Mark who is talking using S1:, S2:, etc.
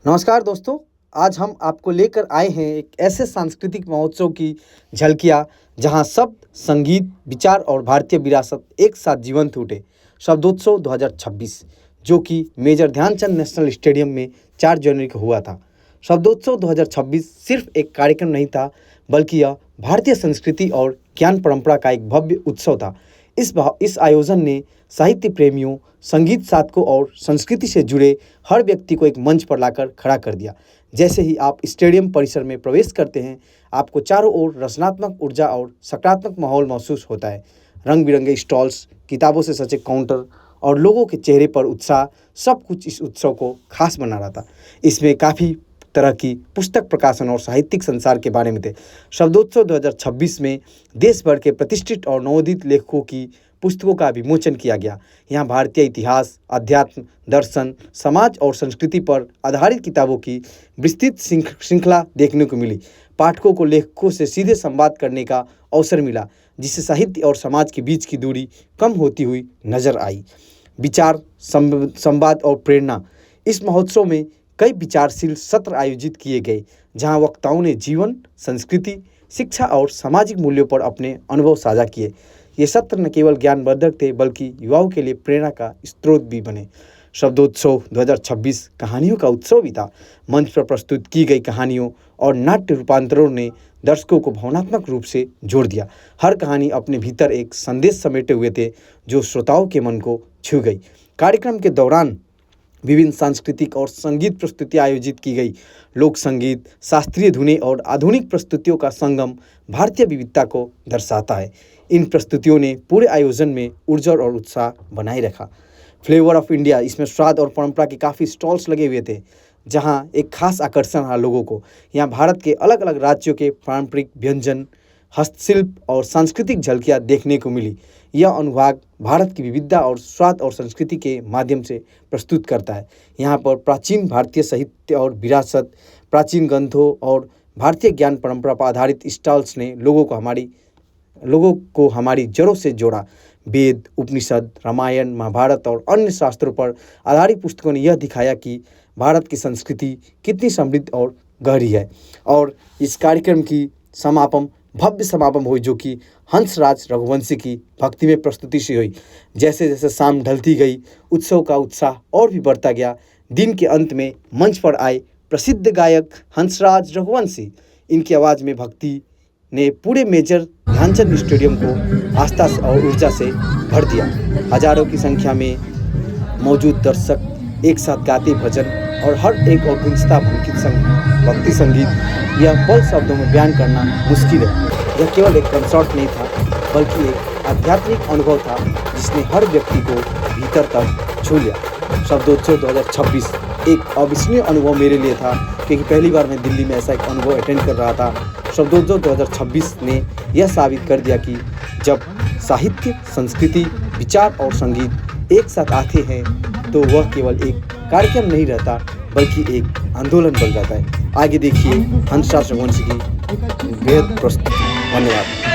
S1: नमस्कार दोस्तों, आज हम आपको लेकर आए हैं एक ऐसे सांस्कृतिक महोत्सव की झलकियाँ जहां शब्द, संगीत, विचार और भारतीय विरासत एक साथ जीवंत उठे। शब्दोत्सव 2026 जो कि मेजर ध्यानचंद नेशनल स्टेडियम में 4 जनवरी को हुआ था। शब्दोत्सव 2026 सिर्फ एक कार्यक्रम नहीं था, बल्कि यह भारतीय संस्कृति और ज्ञान परंपरा का एक भव्य उत्सव था। इस आयोजन ने साहित्य प्रेमियों, संगीत साधकों और संस्कृति से जुड़े हर व्यक्ति को एक मंच पर लाकर खड़ा कर दिया। जैसे ही आप स्टेडियम परिसर में प्रवेश करते हैं, आपको चारों ओर रचनात्मक ऊर्जा और सकारात्मक माहौल महसूस होता है। रंग बिरंगे स्टॉल्स, किताबों से सजे काउंटर और लोगों के चेहरे पर उत्साह, सब कुछ इस उत्सव को खास बना रहा था। इसमें काफ़ी तरह की पुस्तक प्रकाशन और साहित्यिक संसार के बारे में थे। शब्दोत्सव 2026 में देश भर के प्रतिष्ठित और नवोदित लेखकों की पुस्तकों का विमोचन किया गया। यहाँ भारतीय इतिहास, अध्यात्म, दर्शन, समाज और संस्कृति पर आधारित किताबों की विस्तृत श्रृंखला देखने को मिली। पाठकों को लेखकों से सीधे संवाद करने का अवसर मिला, जिससे साहित्य और समाज के बीच की दूरी कम होती हुई नजर आई। विचार, संवाद और प्रेरणा। इस महोत्सव में कई विचारशील सत्र आयोजित किए गए, जहां वक्ताओं ने जीवन, संस्कृति, शिक्षा और सामाजिक मूल्यों पर अपने अनुभव साझा किए। ये सत्र न केवल ज्ञानवर्धक थे, बल्कि युवाओं के लिए प्रेरणा का स्रोत भी बने। शब्दोत्सव 2026 कहानियों का उत्सव भी था। मंच पर प्रस्तुत की गई कहानियों और नाट्य रूपांतरों ने दर्शकों को भावनात्मक रूप से जोड़ दिया। हर कहानी अपने भीतर एक संदेश समेटे हुए थे, जो श्रोताओं के मन को छू गई। कार्यक्रम के दौरान विभिन्न सांस्कृतिक और संगीत प्रस्तुतियाँ आयोजित की गई। लोक संगीत, शास्त्रीय धुनें और आधुनिक प्रस्तुतियों का संगम भारतीय विविधता को दर्शाता है। इन प्रस्तुतियों ने पूरे आयोजन में ऊर्जा और उत्साह बनाए रखा। फ्लेवर ऑफ इंडिया, इसमें स्वाद और परंपरा के काफ़ी स्टॉल्स लगे हुए थे, जहां एक खास आकर्षण रहा लोगों को। यहाँ भारत के अलग अलग राज्यों के पारंपरिक व्यंजन, हस्तशिल्प और सांस्कृतिक झलकियाँ देखने को मिली। यह अनुभाग भारत की विविधता और स्वाद और संस्कृति के माध्यम से प्रस्तुत करता है। यहाँ पर प्राचीन भारतीय साहित्य और विरासत, प्राचीन ग्रंथों और भारतीय ज्ञान परंपरा पर आधारित स्टॉल्स ने लोगों को हमारी जड़ों से जोड़ा। वेद, उपनिषद, रामायण, महाभारत और अन्य शास्त्रों पर आधारित पुस्तकों ने यह दिखाया कि भारत की संस्कृति कितनी समृद्ध और गहरी है। और इस कार्यक्रम की भव्य समापन हुई, जो कि हंसराज रघुवंशी की भक्तिमय प्रस्तुति से हुई। जैसे जैसे शाम ढलती गई, उत्सव का उत्साह और भी बढ़ता गया। दिन के अंत में मंच पर आए प्रसिद्ध गायक हंसराज रघुवंशी। इनकी आवाज़ में भक्ति ने पूरे मेजर ध्यानचंद स्टेडियम को आस्था और ऊर्जा से भर दिया। हजारों की संख्या में मौजूद दर्शक एक साथ गाते भजन और हर एक और गुंजता भक्ति संगीत, यह पल शब्दों में बयान करना मुश्किल है। यह केवल एक कंसर्ट नहीं था, बल्कि एक आध्यात्मिक अनुभव था, जिसने हर व्यक्ति को भीतर तक छू लिया। शब्दोत्सव 2026 एक अविस्मरणीय अनुभव मेरे लिए था, क्योंकि पहली बार मैं दिल्ली में ऐसा एक अनुभव अटेंड कर रहा था। शब्दोत्सव 2026 ने यह साबित कर दिया कि जब साहित्य, संस्कृति, विचार और संगीत एक साथ आते हैं, तो वह केवल एक कार्यक्रम नहीं रहता, बल्कि एक आंदोलन बन जाता है। आगे देखिए हंसराज रघुवंशी की बेहद प्रस्तुति। धन्यवाद।